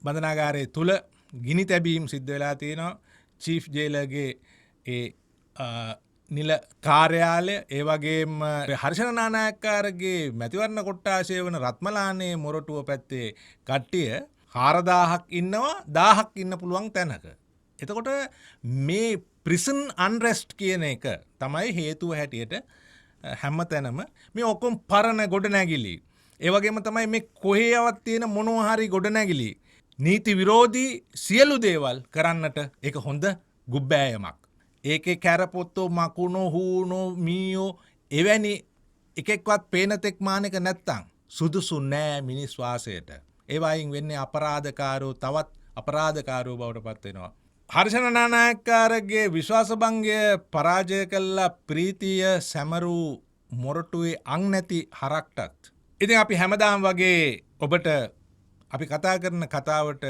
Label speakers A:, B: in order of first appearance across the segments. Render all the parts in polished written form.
A: බන්ධනාගාරයේ තුල ගිනි තැබීම් සිද්ධ වෙලා තියෙනවා. චීෆ් ජේලර්ගේ ඒ නිල කාර්යාලය ඒ වගේම හර්ෂණ නානායක්කාරගේ මැතිවරණ කොට්ටාශය වන රත්මලානේ මොරටුව පැත්තේ කට්ටිය 4000ක් ඉන්නවා 1000ක් ඉන්න පුළුවන් තැනක. එතකොට මේ ප්‍රිසන් අන්රෙස්ට් කියන එක තමයි හේතුව හැටියට හැම තැනම මේ ඔක්කොම පරණ ගොඩනැගිලි. ඒ වගේම තමයි මේ කොහේවත් තියෙන මොනවා හරි ගොඩනැගිලි නීති විරෝධී සියලු දේවල් කරන්නට ඒක හොඳ ගුබ්බෑයමක්. ඒකේ කැරපොත්තෝ මකුණෝ හූනෝ මීයෝ එවැනි එකෙක්වත් පේනතෙක් මානක නැත්තං සුදුසු නෑ මිනිස් වාසයට. ඒවයින් වෙන්නේ අපරාධකාරෝ තවත් අපරාධකාරෝ බවට පත්වෙනවා. හර්ෂණ නානායක්කාරගේ විශ්වාසභංගය පරාජය කල්ලා ප්‍රීතිය සැමරූ මොරටුවේ අං නැති හරක්ටත්. ඉතින් අපි හැමදාම් වගේ ඔබට අපි කතා කරන කතාවට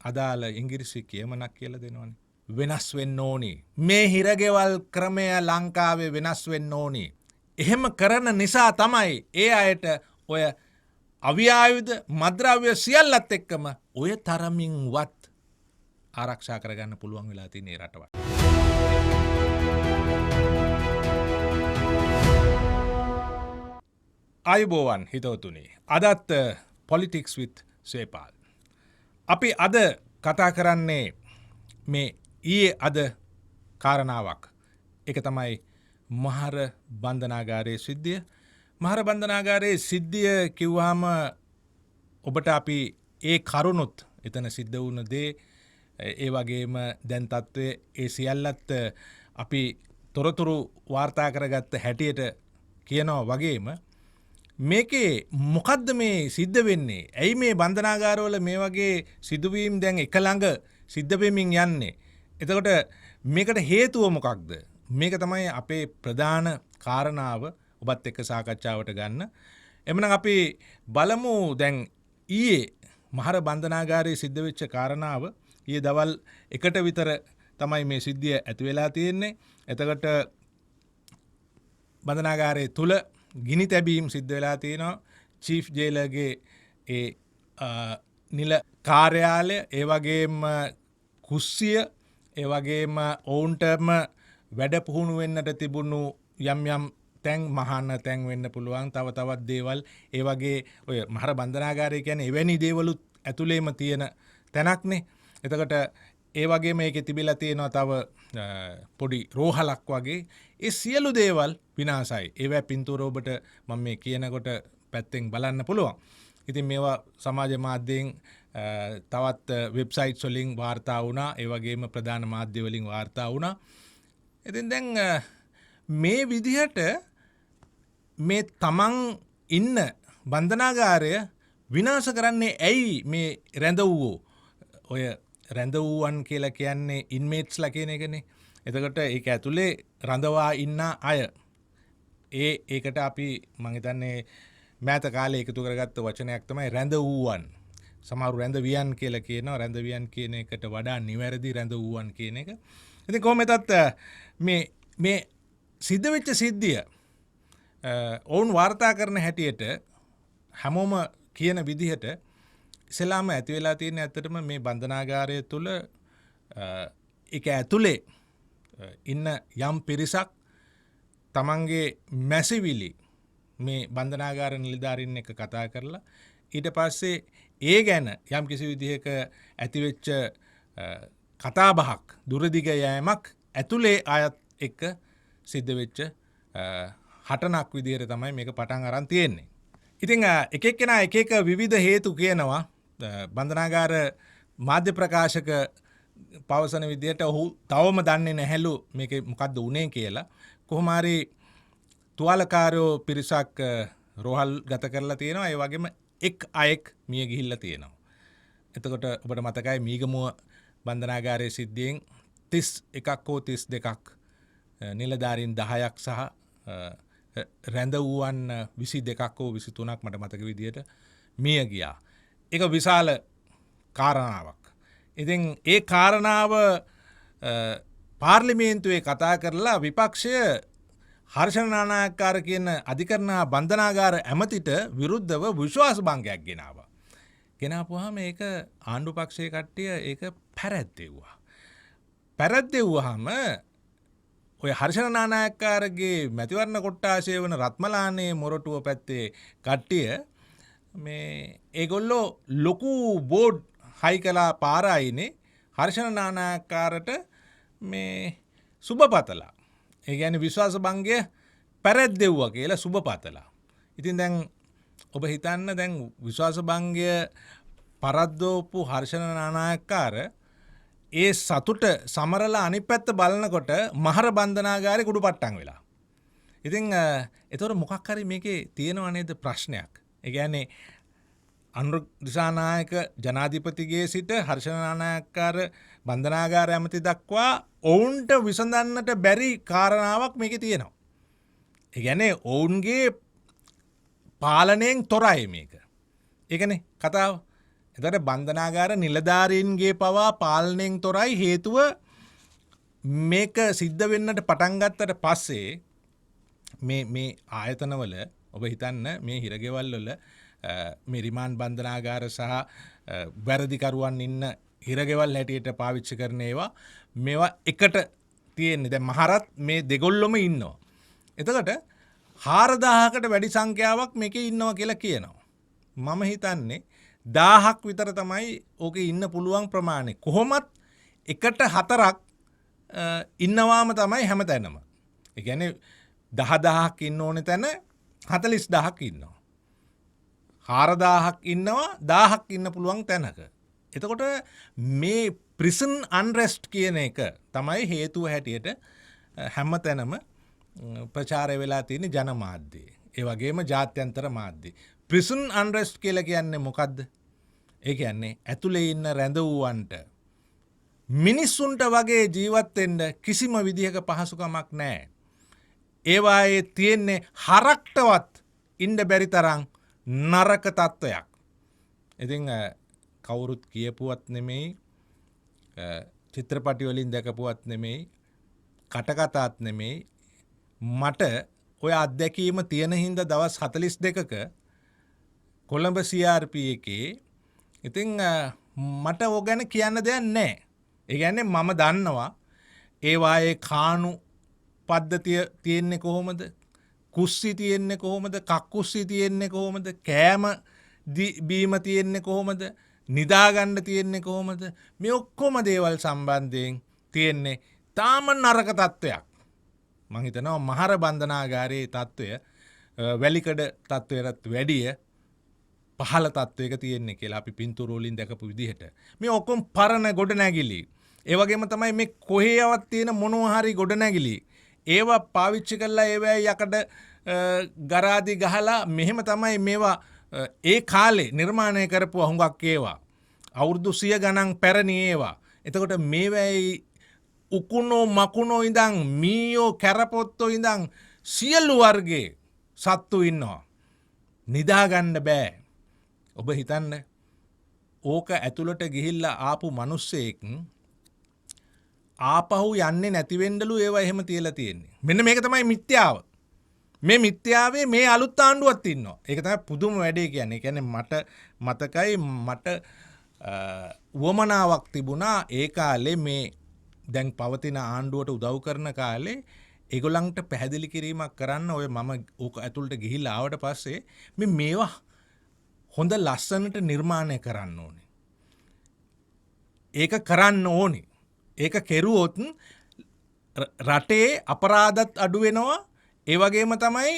A: අදාළ ඉංගිරිසි කියමනක් කියල දෙනවනේ. වෙනස් වෙන්න ඕනි. මේ හිරගෙවල් ක්‍රමය ලංකාවේ වෙනස් වෙන්න ඕනි. එහෙම කරන නිසා තමයි ඒ අයට ඔය අවියායුධ මද්‍රව්‍ය සියල්ලත් එක්කම ඔය තරමින්වත් ආරක්ෂා කරගන්න පුළුවන් වෙලා තිනේ රටවල්. අයුබෝවන් හිතවතුනි. අදත් පොලිටික්ස් විත් සේපාල්. අපි අද කතා කරන්නේ මේ ඊයේ අද කාරණාවක්. එක තමයි මහර බන්ධනාගාරයේ සිද්ධිය. මහර බන්ධනාගාරයේ සිද්ධිය කිව්වාම ඔබට අපි ඒ කරුණුත් එතන සිද්ධ වුණ දේ ඒ වගේම දැන් තත්ත්වය ඒ සියල්ලත් අපි තොරතුරු වාර්තා කරගත්ත හැටියට කියනවා වගේම මේකේ මොකද්ද මේ සිද්ධ වෙන්නේ? ඇයි මේ බන්ධනාගාරවල මේ වගේ සිදුවීම් දැන් එක ළඟ සිද්ධ වෙමින් යන්නේ? එතකොට මේකට හේතුව මොකක්ද? මේක තමයි අපේ ප්‍රධාන කාරණාව ඔබත් එක්ක සාකච්ඡාවට ගන්න. එමනම් අපි බලමු දැන් ඊයේ මහර බන්ධනාගාරයේ සිද්ධ වෙච්ච කාරණාව. ඊයේ දවල් 1ට විතර තමයි මේ සිද්ධිය ඇති වෙලා තියෙන්නේ. එතකොට බන්ධනාගාරයේ තුල ගිනි තැබීම් සිද්ධ වෙලා තියෙනවා. චීෆ් ජේලර්ගේ ඒ නිල කාර්යාලය ඒ වගේම කුස්සිය ඒ වගේම ඔවුන්ටම වැඩ පුහුණු වෙන්නට තිබුණු යම් යම් තැන් මහන්න තැන් වෙන්න පුළුවන් තව තවත් දේවල් ඒ වගේ ඔය මහර බන්ධනාගාරය කියන්නේ එවැනි දේවලුත් ඇතුළේම තියෙන තැනක්නේ. එතකොට ඒ වගේම ඒකේ තිබිලා තියෙනවා තව පොඩි රෝහලක් වගේ. ඒ සියලු දේවල් විනාසයි. ඒවැ පින්තූර ඔබට මම මේ කියනකොට පැත්තෙන් බලන්න පුළුවන්. ඉතින් මේවා සමාජ මාධ්‍යයෙන් තවත් වෙබ්සයිට්ස් වලින් වාර්තා වුණා. ඒ වගේම ප්‍රධාන මාධ්‍ය වලින් වාර්තා වුණා. ඉතින් දැන් මේ විදිහට මේ තමන් ඉන්න බන්ධනාගාරය විනාශ කරන්නේ ඇයි මේ රැඳවුවෝ? ඔය රැඳවුවන් කියලා කියන්නේ ඉන්මේට්ස්ලා කියන එකනේ. එතකොට ඒක ඇතුලේ රඳවා ඉන්න අය. ඒකට අපි මම හිතන්නේ මෑත කාලේ එකතු කරගත්ත වචනයක් තමයි රැඳවුවන්. සමහරු රැඳවියන් කියලා කියනවා. රැඳවියන් කියන එකට වඩා නිවැරදි රැඳවුවන් කියන එක. ඉතින් කොහොම වෙතත් මේ සිද්ධ වෙච්ච සිද්ධිය ඔවුන් වාර්තා කරන හැටියට හැමෝම කියන විදිහට ඉස්සෙල්ලාම ඇති වෙලා තියෙන ඇත්තටම මේ බන්ධනාගාරය තුල ඒක ඇතුලේ ඉන්න යම් පිරිසක් තමන්ගේ මැසිවිලි මේ බන්ධනාගාර නිලධාරීන් එක්ක කතා කරලා ඊට පස්සේ ඒ ගැන යම් කිසි විදිහක ඇතිවෙච්ච කතාබහක් දුරදිග යෑමක් ඇතුලේ අයත් එක්ක සිද්ධ වෙච්ච හටනක් විදිහට තමයි මේක පටන් අරන් තියෙන්නේ. ඉතින් එක එක්කෙනා එක එක විවිධ හේතු කියනවා. බන්ධනාගාර මාධ්‍ය ප්‍රකාශක පවසන විදිහට ඔහු තවම දන්නේ නැහැලු මේක මොකද්ද උනේ කියලා. කොහොම හරි තුවාලකාරයෝ පිරිසක් රෝහල් ගත කරලා තියෙනවා. ඒ වගේම එක් අයෙක් මිය ගිහිල්ලා තියෙනවා. එතකොට ඔබට මතකයි මීගමුව බන්ධනාගාරයේ සිද්ධියෙන් 31ක් හෝ 32ක් නිලධාරීන් 10ක් සහ රැඳවුවන් 22ක් හෝ 23ක් මට මතක විදිහට මිය ගියා. ඒක විශාල කාරණාවක්. ඉතින් ඒ කාරණාව පාර්ලිමේන්තුවේ කතා කරලා විපක්ෂය හර්ෂණ නානායක්කාර කියන අධිකරණ බන්ධනාගාර ඇමතිට විරුද්ධව විශ්වාස භංගයක් ගෙනාවා. ගෙනාපුවාම ඒක ආණ්ඩු පක්ෂයේ කට්ටිය ඒක පැරැද්දෙව්වා. පැරැද්දෙව්වහම ඔය හර්ෂණ නානායක්කාරගේ මැතිවරණ කොට්ටාශය වන රත්මලානේ මොරටුව පැත්තේ කට්ටිය මේ ඒගොල්ලෝ ලොකු බෝඩ් හයි කලා පාරායිනේ හර්ෂණ නානායක්කාරට මේ සුබ පතලා. ඒ ගැන විශ්වාස භංගය පැරැද්දෙව්වා කියලා සුබ පතලා. ඉතින් දැන් ඔබ හිතන්න දැන් විශ්වාස භංගය පරද්දෝපු හර්ෂණ නානායක්කාර ඒ සතුට සමරලා අනිත් පැත්ත බලනකොට මහර බන්ධනාගාරේ කුඩු පට්ටම් වෙලා. ඉතින් ඒතකොට මොකක් හරි මේකේ තියෙනව නේද ප්‍රශ්නයක්. ඒ කියන්නේ අනුර දිසානායක ජනාධිපතිගේ සිට හර්ෂණ නානායක්කාර බන්ධනාගාර ඇමති දක්වා ඔවුන්ට විසඳන්නට බැරි කාරණාවක් මේකේ තියෙනවා. ඒ කියන්නේ ඔවුන්ගේ පාලනයෙන් තොරයි මේක. ඒකනේ කතාව. එතකොට බන්ධනාගාර නිලධාරීන්ගේ පවා පාලනයෙන් තොරයි හේතුව මේක සිද්ධ වෙන්නට පටන් ගත්තට පස්සේ මේ ආයතනවල ඔබ හිතන්න මේ හිරගෙවල් වල මේ රිමාන්ඩ් බන්ධනාගාර සහ වැරදිකරුවන් ඉන්න හිරගෙවල් හැටියට පාවිච්චි කරන ඒවා මේවා එකට තියෙන්නේ. දැන් මහරත් මේ දෙගොල්ලොම ඉන්නවා. එතකොට 4000කට වැඩි සංඛ්‍යාවක් මේකේ ඉන්නවා කියලා කියනවා. මම හිතන්නේ 1000ක් විතර තමයි ඕකේ ඉන්න පුළුවන් ප්‍රමාණය. කොහොමත් එකට 4ක් ඉන්නවාම තමයි හැමතැනම. ඒ කියන්නේ 10000ක් ඉන්න ඕනේ තැන 40000ක් ඉන්නවා. 4000ක් ඉන්නවා 1000ක් ඉන්න පුළුවන් තැනක. එතකොට මේ ප්‍රිසන් අන්රෙස්ට් කියන එක තමයි හේතුව හැටියට හැමතැනම ප්‍රචාරය වෙලා තියෙන ජනමාධ්‍යයේ. ඒ වගේම ජාත්‍යන්තර මාධ්‍යයේ. ප්‍රිසන් අන්රෙස්ට් කියලා කියන්නේ මොකද්ද? ඒ කියන්නේ ඇතුලේ ඉන්න රැඳවුවන්ට මිනිස්සුන්ට වගේ ජීවත් වෙන්න කිසිම විදිහක පහසුකමක් නැහැ. ඒවායේ තියෙන්නේ හරක්ටවත් ඉන්න බැරි තරම් නරක තත්ත්වයක්. ඉතින් කවුරුත් කියපුවත් නෙමෙයි චිත්‍රපටි වලින් දැකපුවත් නෙමෙයි කටකතාත් නෙමෙයි මට ඔය අත්දැකීම තියෙන හින්දා දවස් 42ක කොළඹ CRP එකේ ඉතින් මට ඕක ගැන කියන්න දෙයක් නැහැ. ඒ කියන්නේ මම දන්නවා ඒ වායේ කාණු පද්ධතිය තියෙන්නේ කොහොමද? කුස්සි තියෙන්නේ කොහොමද? කක්කුස්සි තියෙන්නේ කොහොමද? කෑම බීම තියෙන්නේ කොහොමද? නිදාගන්න තියෙන්නේ කොහොමද? මේ ඔක්කොම දේවල් සම්බන්ධයෙන් තියෙන්නේ තාම නරක තත්ත්වයක්. මම හිතනවා මහර බන්ධනාගාරයේ තත්ත්වය වැලිකඩ තත්ත්වයටත් වැඩිය පහළ තත්ත්වයක තියෙන්නේ කියලා අපි පින්තූර වලින් දැකපු විදිහට. මේ ඔක්කොම පරණ ගොඩනැගිලි. ඒ වගේම තමයි මේ කොහේවත් තියෙන මොනවා හරි ගොඩනැගිලි. ඒවා පාවිච්චි කරලා ඒවා යකඩ ගරාදි ගහලා මෙහෙම තමයි මේවා ඒ කාලේ නිර්මාණය කරපුවා හුඟක් ඒවා. අවුරුදු 100 ගණන් පැරණි ඒවා. එතකොට මේවැයි උකුණෝ මකුණෝ ඉඳන් මීයෝ කැරපොත්තෝ ඉඳන් සියලු වර්ගයේ සත්තු ඉන්නවා. නිදාගන්න බෑ. ඔබ හිතන්න ඕක ඇතුළට ගිහිල්ලා ආපු මිනිස්සෙක් ආපහු යන්නේ නැති වෙන්නලු ඒවා එහෙම තියලා තියෙන්නේ. මෙන්න මේක තමයි මිත්‍යාව. මේ මිත්‍යාවේ මේ අලුත් ආණ්ඩුවක් ඉන්නවා. ඒක තමයි පුදුම වැඩේ කියන්නේ. ඒ කියන්නේ මට මතකයි මට වමනාවක් තිබුණා ඒ කාලේ මේ දැන් පවතින ආණ්ඩුවට උදව් කරන කාලේ ඒගොල්ලන්ට පැහැදිලි කිරීමක් කරන්න ඔය මම ඕක ඇතුළට ගිහිල්ලා ආවට පස්සේ මේවා හොඳ ලස්සනට නිර්මාණය කරන්න ඕනේ. ඒක කරන්න ඕනේ. ඒක කෙරුවොත් රටේ අපරාධත් අඩු වෙනවා. ඒ වගේම තමයි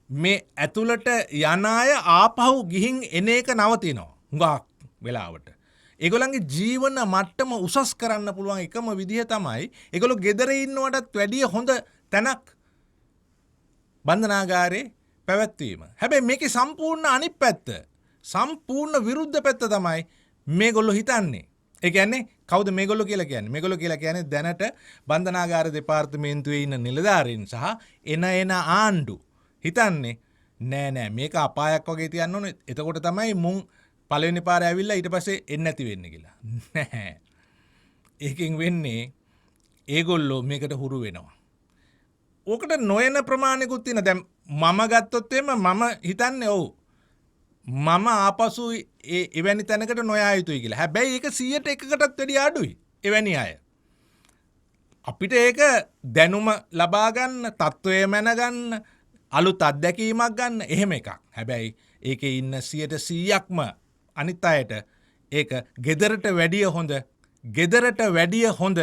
A: මේ ඇතුළට යන අය ආපහු ගිහින් එන එක නවතිනවා. හුඟක් වෙලාවට. ඒගොල්ලන්ගේ ජීවන මට්ටම උසස් කරන්න පුළුවන් එකම විදිහ තමයි ඒගොල්ලෝ ගෙදර ඉන්නවටත් වැඩිය හොඳ තැනක් බන්ධනාගාරේ පැවැත්වීම. හැබැයි මේකේ සම්පූර්ණ අනිත් පැත්ත සම්පූර්ණ විරුද්ධ පැත්ත තමයි මේගොල්ලෝ හිතන්නේ. ඒ කියන්නේ කවුද මේගොල්ලෝ කියලා කියන්නේ? මේගොල්ලෝ කියලා කියන්නේ දැනට බන්ධනාගාර දෙපාර්තමේන්තුවේ ඉන්න නිලධාරීන් සහ එන ආණ්ඩු හිතන්නේ නෑ මේක අපායක් වගේ තියන්න ඕනේ. එතකොට තමයි මුන් පළවෙනි පාරේ ඇවිල්ලා ඊට පස්සේ එන්නේ නැති වෙන්නේ කියලා. නෑ. ඒකෙන් වෙන්නේ ඒගොල්ලෝ මේකට හුරු වෙනවා. ඕකට නොයන ප්‍රමාණිකුත් තියෙන. දැන් මම ගත්තොත් එimhe මම හිතන්නේ ඔව් මම ආපසු එවැනි තැනකට නොයා යුතුයි කියලා. හැබැයි ඒක 100%කටත් වැඩිය අඩුයි. එවැනි අය. අපිට ඒක දැනුම ලබා ගන්න, තත්ත්වය මැනගන්න, අලුත් අත්දැකීමක් ගන්න එහෙම එකක්. හැබැයි ඒකේ ඉන්න 100%ක්ම අනිත් අයට ඒක ගෙදරට වැඩිය හොඳ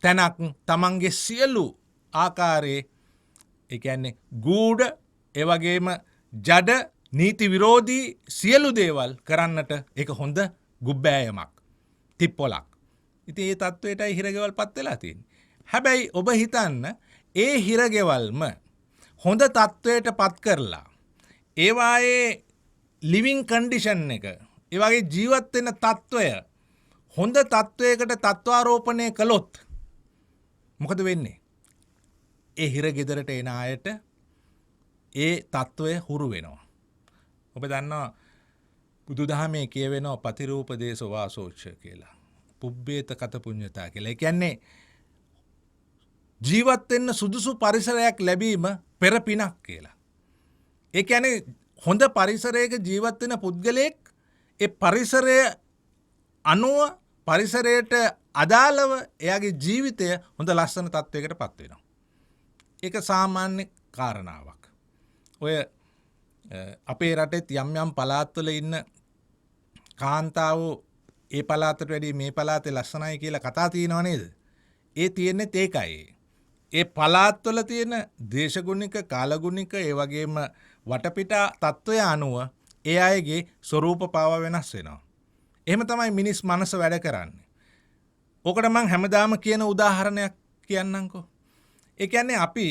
A: තැනක් තමන්ගේ සියලු ආකාරයේ ඒ කියන්නේ ගූඪ ඒ වගේම ජඩ නීති විරෝධී සියලු දේවල් කරන්නට ඒක හොඳ ගුබ්බෑයමක් තිප්පොලක්. ඉතින් ඒ තත්වයටයි හිරගෙවල් පත් වෙලා තියෙන්නේ. හැබැයි ඔබ හිතන්න ඒ හිරගෙවල්ම හොඳ තත්වයට පත් කරලා ඒවායේ ලිවිං කන්ඩිෂන් එක ඒ වගේ ජීවත් වෙන තත්වය හොඳ තත්වයකට තත්වාරෝපණය කළොත් මොකද වෙන්නේ? ඒ හිරගෙදරට එන අයට ඒ තත්ත්වය හුරු වෙනවා. ඔබ දන්නවා බුදුදහමේ කියවෙනවා පතිරූපදේශ වාසෝච්ච කියලා. පුබ්බේත කත පුඤ්ඤතා කියලා. ඒ කියන්නේ ජීවත් වෙන්න සුදුසු පරිසරයක් ලැබීම පෙර පිනක් කියලා. ඒ කියන්නේ හොඳ පරිසරයක ජීවත් වෙන පුද්ගලයෙක් ඒ පරිසරය අනුව පරිසරයට අදාළව එයාගේ ජීවිතය හොඳ ලස්සන තත්වයකට පත් වෙනවා. ඒක සාමාන්‍ය කාරණාවක්. ඔය අපේ රටෙත් යම් පළාත්වල ඉන්න කාන්තාවෝ ඒ පළාතට වැඩිය මේ පළාතේ ලස්සනයි කියලා කතා තියෙනව නේද? ඒ තියෙන්නේත් ඒකයි. ඒ පළාත්වල තියෙන දේශගුණික, කාලගුණික ඒ වගේම වටපිටා තත්ත්වය අනුව ඒ අයගේ ස්වරූප පාව වෙනස් වෙනවා. එහෙම තමයි මිනිස් මනස වැඩ කරන්නේ. ඕකට මං හැමදාම කියන උදාහරණයක් කියන්නම්කෝ. ඒ කියන්නේ අපි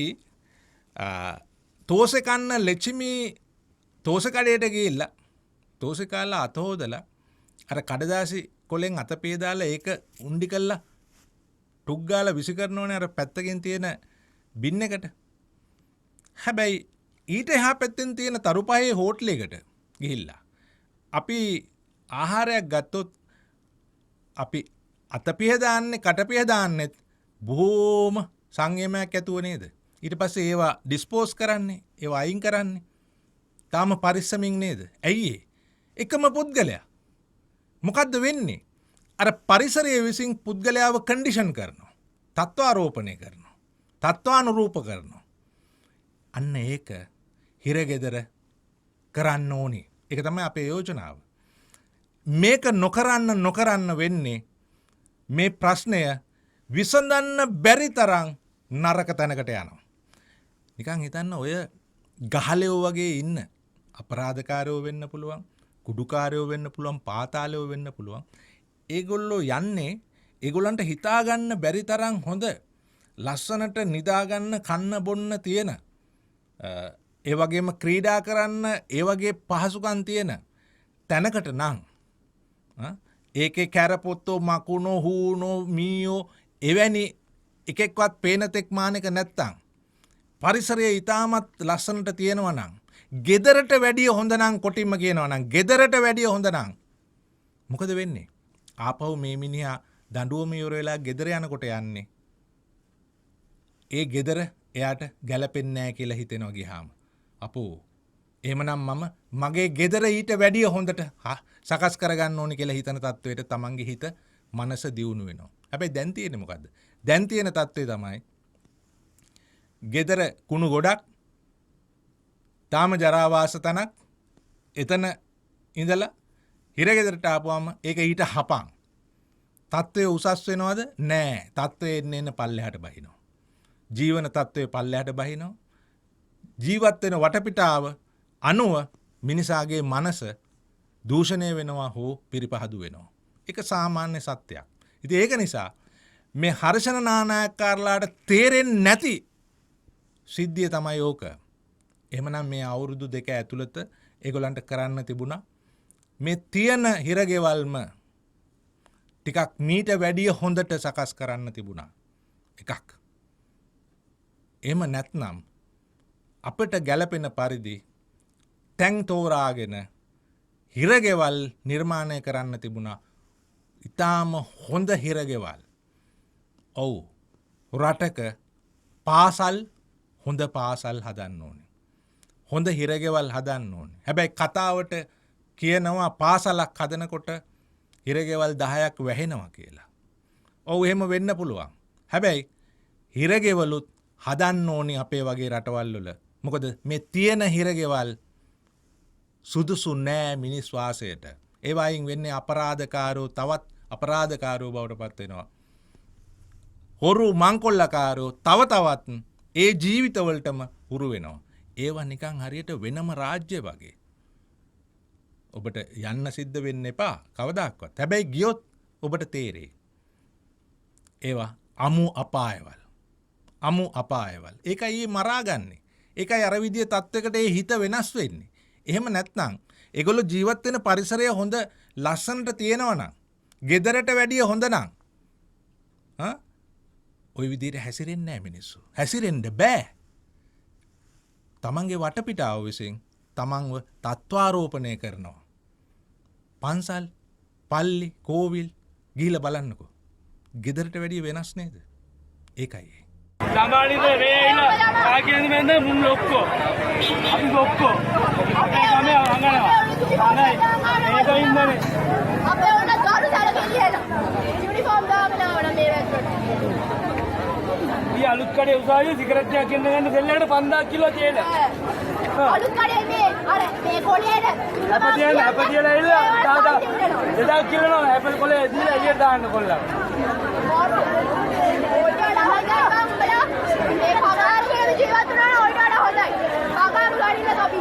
A: තෝසෙ කන්න ලෙචිමි තෝසෙ කඩේට ගිහිල්ලා තෝසෙ කාලා අත හොදලා අර කඩදාසි කොලෙන් අත පේදාලා ඒක උණ්ඩි කළා ටුක් ගාලා විසි කරනෝනේ අර පැත්තකින් තියෙන බින් එකට. හැබැයි ඊට එහා පැත්තෙන් තියෙන තරුපහේ හෝටලයකට ගිහිල්ලා අපි ආහාරයක් ගත්තොත් අපි අතපිහ දාන්නේ කටපිහ දාන්නෙත් බොහෝම සංයමයක් ඇතුව නේද? ඊට පස්සේ ඒවා ඩිස්පෝස් කරන්නේ, ඒවා අයින් කරන්නේ. තාම පරිස්සමින් නේද? ඇයි එකම පුද්ගලයා. මොකද්ද වෙන්නේ? අර පරිසරයේ විසින් පුද්ගලයාව කන්ඩිෂන් කරනවා. තත්ත්වාරෝපණය කරනවා. තත්ත්වානුරූප කරනවා. අන්න ඒක හිරගෙදර කරන්න ඕනේ. ඒක තමයි අපේ යෝජනාව. මේක නොකරන්න වෙන්නේ මේ ප්‍රශ්නය විසඳන්න බැරි තරම් නරක තැනකට යනවා. නිකන් හිතන්න ඔය ගහලයෝ වගේ ඉන්න අපරාධකාරයෝ වෙන්න පුළුවන්, කුඩුකාරයෝ වෙන්න පුළුවන්, පාතාලයෝ වෙන්න පුළුවන්. ඒගොල්ලෝ යන්නේ ඒගොල්ලන්ට හිතාගන්න බැරි තරම් හොඳ ලස්සනට නිදාගන්න කන්න බොන්න තියෙන ඒ වගේම ක්‍රීඩා කරන්න ඒ වගේ පහසුකම් තියෙන තැනකට නම් ඒකේ කැරපොත්තෝ මකුණෝ හූනෝ මීයෝ එවැනි එකෙක්වත් පේනතෙක් මානක නැත්තම් පරිසරයේ ඉතාමත් ලස්සනට තියෙනවා නම් ගෙදරට වැඩිය හොඳ නම් කොටින්ම කියනවා නම් ගෙදරට වැඩිය හොඳ නම් මොකද වෙන්නේ? ආපහු මේ මිනිහා දඬුවම ඉවර වෙලා ගෙදර යනකොට යන්නේ ඒ ගෙදර එයාට ගැලපෙන්නේ නැහැ කියලා හිතෙනවා ගියාම. අපෝ එහෙමනම් මම මගේ ගෙදර ඊට වැඩිය හොඳට සකස් කරගන්න ඕනි කියලා හිතන තත්වයට තමන්ගේ හිත මනස දියුණු වෙනවා. හැබැයි දැන් තියෙන්නේ මොකද්ද? දැන් තියෙන තත්ත්වය තමයි ගෙදර කුණු ගොඩක් තාම ජරාවාස තනක් එතන ඉඳලා හිරගෙදරට ආපුවම ඒක ඊට හපන්. තත්ත්වය උසස් වෙනවද? නෑ. තත්ත්වය එන්න පල්ලෙහාට බහිනවා. ජීවන තත්ත්වය පල්ලෙහාට බහිනවා. ජීවත් වෙන වටපිටාව අනුව මිනිසාගේ මනස දූෂණය වෙනවා හෝ පිරිපහදු වෙනවා. ඒක සාමාන්‍ය සත්‍යයක්. ඉතින් ඒක නිසා මේ හර්ෂණ නානායක්කාරලාට තේරෙන්නේ නැති සිද්ධිය තමයි ඕක. එහෙමනම් මේ අවුරුදු 2 ඇතුළත ඒගොල්ලන්ට කරන්න තිබුණා මේ තියෙන හිරගෙවල්ම ටිකක් මීට වැඩිය හොඳට සකස් කරන්න තිබුණා. එකක්. එහෙම නැත්නම් අපිට ගැළපෙන පරිදි තැන් තෝරාගෙන හිරගෙවල් නිර්මාණය කරන්න තිබුණා. ඉතාම හොඳ හිරගෙවල්. ඔව්. රටක පාසල් හොඳ පාසල් හදන්න ඕනේ. හොඳ හිරගෙවල් හදන්න ඕනේ. හැබැයි කතාවට කියනවා පාසලක් හදනකොට හිරගෙවල් 10ක් වැහෙනවා කියලා. ඔව් එහෙම වෙන්න පුළුවන්. හැබැයි හිරගෙවලුත් හදන්න ඕනි අපේ වගේ රටවල් වල. මොකද මේ තියෙන හිරගෙවල් සුදුසු නෑ මිනිස් වාසයට. ඒ වයින් වෙන්නේ අපරාධකාරෝ තවත් අපරාධකාරෝ බවට පත් වෙනවා. හොරු මංකොල්ලකාරෝ තව තවත් ඒ ජීවිතවලටම හුරු වෙනවා. ඒවා නිකන් හරියට වෙනම රාජ්‍ය වගේ. ඔබට යන්න සිද්ධ වෙන්න එපා කවදාක්වත්. හැබැයි ගියොත් ඔබට තේරෙයි. ඒවා අමු අපායවල්. අමු අපායවල්. ඒකයි මරාගන්නේ. ඒකයි අර විදිය තත්වයකට ඒ හිත වෙනස් වෙන්නේ. එහෙම නැත්නම් ඒගොල්ලෝ ජීවත් වෙන පරිසරය හොඳ ලස්සනට තියෙනවා නම්, ගෙදරට වැඩිය හොඳ නම් ඔය විදිහට හැසිරෙන්නේ නැහැ මිනිස්සු. හැසිරෙන්න බෑ. තමන්ගේ වටපිටාව විසින් තමන්ව තත්ත්වාරෝපණය කරනවා. පන්සල්, පල්ලි, කෝවිල් ගිහිල්ලා බලන්නකෝ. ගෙදරට වැඩිය වෙනස් නේද? ඒකයි.
B: ළමානිද රේයිලා ආගියනි මෙන්ද මුන් ලොක්කෝ අපි ලොක්කෝ අපේ ගමේ අංගනවා අනේ මේක ඉන්නනේ
C: අපේ උන ගාඩු දාලා ගෙලියලා යුනිෆෝම් දාගෙන ආවන මේ වැක්කට
B: ඊ අලුත් කඩේ උසාවියේ සිගරට් එකක් ගෙන්න ගන්න දෙල්ලකට 5000 කිලෝ තේල
C: අලුත් කඩේ මේ අර මේ කොළේට
B: අපදියලා ඉල්ල දාදා 2000 කිලෝ නෝ ඇපල් කොළේ දීලා ඊට දාන්න කොල්ලා
C: මේ පගාරියේ ජීවත් වුණා නම් ඔයිට වඩා හොඳයි. පගාරු ගානින්න තොපි.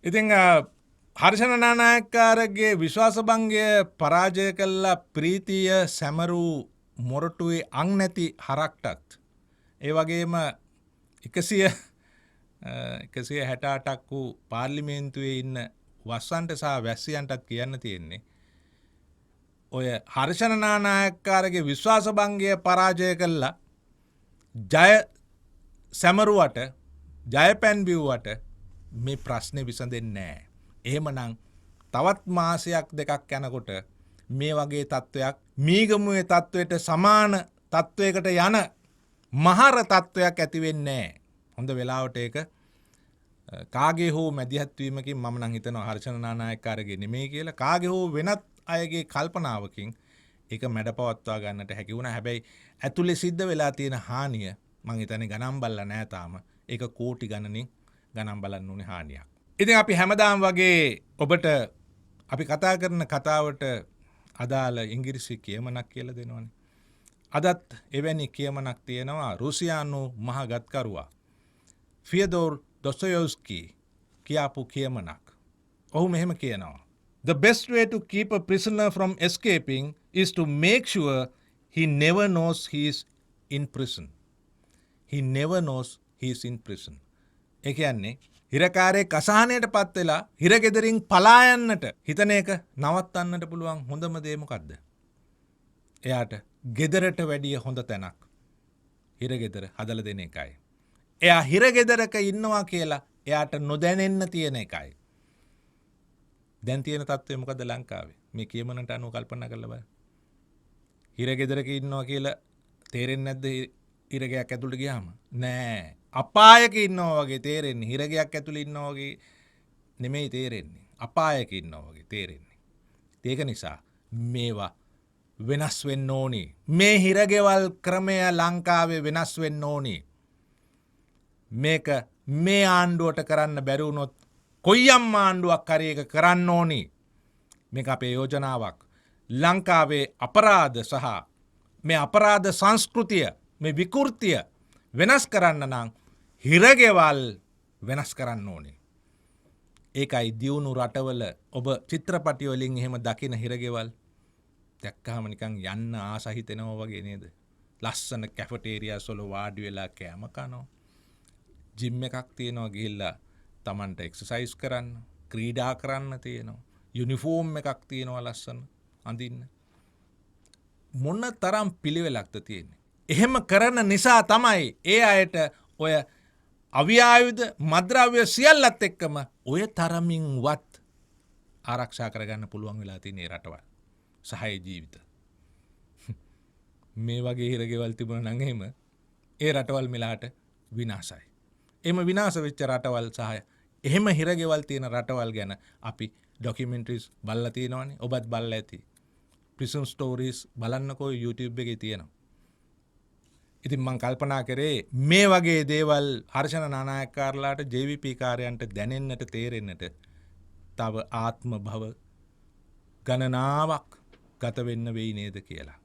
A: ඉතින් හර්ෂණ නානායක්කාරගේ විශ්වාසභංගය පරාජය කළා ප්‍රීතිය සැමරූ මොරටුවේ අං නැති හරක්ටත් ඒ වගේම 168ක් වූ පාර්ලිමේන්තුවේ ඉන්න වස්සන්ට සහ වැස්සියන්ටත් කියන්න තියෙන්නේ ඔය හර්ෂණ නානායක්කාරගේ විශ්වාසභංගය පරාජය කළා ජය සැමරුවට ජය පැන්බිව්වට මේ ප්‍රශ්නේ විසඳෙන්නේ නැහැ. එහෙමනම් තවත් මාසයක් දෙකක් යනකොට මේ වගේ තත්වයක් මීගමුවේ තත්වයට සමාන තත්වයකට යන මහර තත්වයක් ඇති වෙන්නේ නැහැ. හොඳ වෙලාවට ඒක කාගේ හෝ මැදිහත් වීමකින් මම නම් හිතනවා හර්ෂණ නානායක්කාරගේ නෙමෙයි කියලා කාගේ හෝ වෙනත් අයගේ කල්පනාවකින් ඒක මැඩපවත්වා ගන්නට හැකි වුණා. හැබැයි ඇතුලේ සිද්ධ වෙලා තියෙන හානිය මං හිතන්නේ ගණන් බලලා නැහැ තාම. ඒක කෝටි ගණනින් ගණන් බලන්න ඕනේ හානියක්. ඉතින් අපි හැමදාම වගේ ඔබට අපි කතා කරන කතාවට අදාළ ඉංග්‍රීසි කියමනක් කියලා දෙනවනේ. අදත් එවැනි කියමනක් තියෙනවා රුසියානු මහගත්කරුවා ෆියදෝර් දොස්තොයෙව්ස්කී කියාපු කියමනක්. ඔහු මෙහෙම කියනවා. The best way to keep a prisoner from escaping is to make sure he never knows he is in prison. He never knows he is in prison. ඒ කියන්නේ හිරකාරයෙක් අසහනයට පත් වෙලා හිරගෙදරින් පලා යන්නට හිතන එක නවත්තන්නට පුළුවන් හොඳම දේ මොකද්ද? එයාට ගෙදරට වැඩිය හොඳ තැනක් හිරගෙදර හදලා දෙන එකයි. එයා හිරගෙදරක ඉන්නවා කියලා එයාට නොදැනෙන්න තියෙන එකයි. දැන් තියෙන තත්ත්වය මොකද්ද ලංකාවේ? මේ කියමනට අනුව කල්පනා කරලා බලන්න. හිරගෙදරක ඉන්නවා කියලා තේරෙන්නේ නැද්ද හිරගයක් ඇතුළට ගියාම? නෑ. අපායක ඉන්නවා වගේ තේරෙන්නේ. හිරගයක් ඇතුළේ ඉන්නවා වගේ නෙමෙයි තේරෙන්නේ. අපායක ඉන්නවා වගේ තේරෙන්නේ. ඒක නිසා මේවා වෙනස් වෙන්න ඕනි. මේ හිරගෙවල් ක්‍රමය ලංකාවේ වෙනස් වෙන්න ඕනි. මේක මේ ආණ්ඩුවට කරන්න බැරි වුණොත් කොයියම් ආණ්ඩුවක් හරි එක කරන්න ඕනි. මේක අපේ යෝජනාවක්. ලංකාවේ අපරාධ සහ මේ අපරාධ සංස්කෘතිය මේ විකෘතිය වෙනස් කරන්න නම් හිරගෙවල් වෙනස් කරන්න ඕනේ. ඒකයි දියුණු රටවල ඔබ චිත්‍රපටි වලින් එහෙම දකින හිරගෙවල් දැක්කහම නිකන් යන්න ආස හිතෙනවා වගේ නේද? ලස්සන කැෆටේරියාස් වල වාඩි වෙලා කෑම කනවා. ජිම් එකක් තියෙනවා ගිහිල්ලා Tamanට එක්සර්සයිස් කරන්න, ක්‍රීඩා කරන්න තියෙනවා. යුනිෆෝම් එකක් තියෙනවා ලස්සන අඳින්න. මොන තරම් පිළිවෙලක්ද තියෙන්නේ? එහෙම කරන නිසා තමයි ඒ අයට ඔය අවියායුධ මද්‍රව්‍ය සියල්ලත් එක්කම ඔය තරමින්වත් ආරක්ෂා කරගන්න පුළුවන් වෙලා තියෙන රටවල් සහය ජීවිත. මේ වගේ හිරගෙවල් තිබුණා නම් එහෙම ඒ රටවල් මෙලාට විනාසයි. එම විනාස වෙච්ච රටවල් සහ එහෙම හිරගෙවල් තියෙන රටවල් ගැන අපි ඩොකියුමෙන්ටරිස් බලලා තියෙනවානේ. ඔබත් බලලා ඇති. ප්‍රිසන් ස්ටෝරීස් බලන්නකෝ YouTube එකේ තියෙනවා. ඉතින් මං කල්පනා කරේ මේ වගේ දේවල් හර්ෂණ නානායක්කාරලාට JVP කාර්යයන්ට දැනෙන්නට තේරෙන්නට තව ආත්ම භව ගණනාවක් ගත වෙන්න වෙයි නේද කියලා.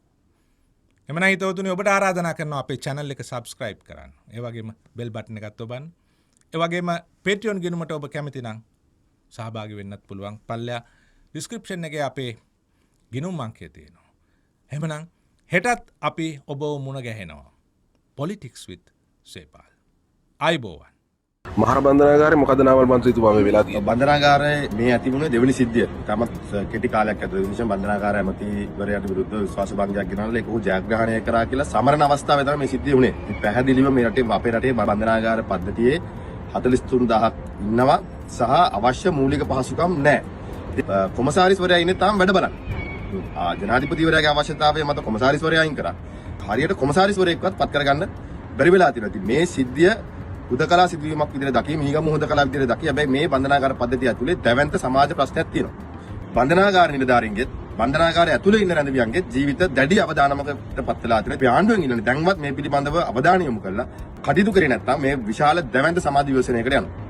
A: එමනම් හිතවතුනි ඔබට ආරාධනා කරනවා අපේ channel එක subscribe කරන්න. ඒ වගේම bell button එකත් ඔබන්න. ඒ වගේම Patreon ගිණුමට ඔබ කැමති නම් සහභාගී වෙන්නත් පුළුවන්. පල්ලෙහා description එකේ අපේ ගිණුම් අංකය තියෙනවා. එහෙමනම් හෙටත් අපි ඔබව මුණ ගැහෙනවා. Politics with සේපාල්. අයිබෝවන්.
D: මහර බන්ධනාගාරේ මොකද නාවල් මන්ත්‍රීතුමා මේ වෙලා තියෙන්නේ?
E: බන්ධනාගාරයේ මේ ඇතිවුණේ දෙවෙනි සිද්ධිය. තමත් කෙටි කාලයක් ඇතුළත විශේෂ බන්ධනාගාර ඇමතිවරයාට විරුද්ධව විශ්වාස භංගයක් ගෙනල්ලා ඒක ඔහු ජයග්‍රහණය කරා කියලා සමරන අවස්ථාවේ තමයි මේ සිද්ධිය වුණේ. පැහැදිලිව මේ රටේ අපේ රටේ බන්ධනාගාර පද්ධතියේ 43000ක් ඉන්නවා සහ අවශ්‍ය මූලික පහසුකම් නැහැ. කොමසාරිස්වරයා ඉන්නේ තාම වැඩ බලන්න. ජනාධිපතිවරයාගේ අවශ්‍යතාවය මත කොමසාරිස්වරයා අයින් කරා. හරියට කොමසාරිස්වරයෙක්වත් පත් කරගන්න බැරි වෙලා තියෙනවා. ඉතින් මේ සිද්ධිය උදකලා සිදුවීමක් විදිහට දකි මීගමු හොදකලා විදිහට දකි. හැබැයි මේ බන්ධනාගාර පද්ධතිය ඇතුලේ දැවැන්ත සමාජ ප්‍රශ්නයක් තියෙනවා. බන්ධනාගාර නිලධාරීන්ගෙත් බන්ධනාගාරය ඇතුලේ ඉන්න රැඳවියන්ගෙත් ජීවිත දැඩි අවදානමකට පත් වෙලා තියෙනවා. අපි ආණ්ඩුවෙන් ඉන්නේ දැන්වත් මේ පිළිබඳව අවධානය යොමු කරලා කටයුතු කරේ නැත්නම් මේ විශාල දැවැන්ත සමාජ විවසනයකට යනවා.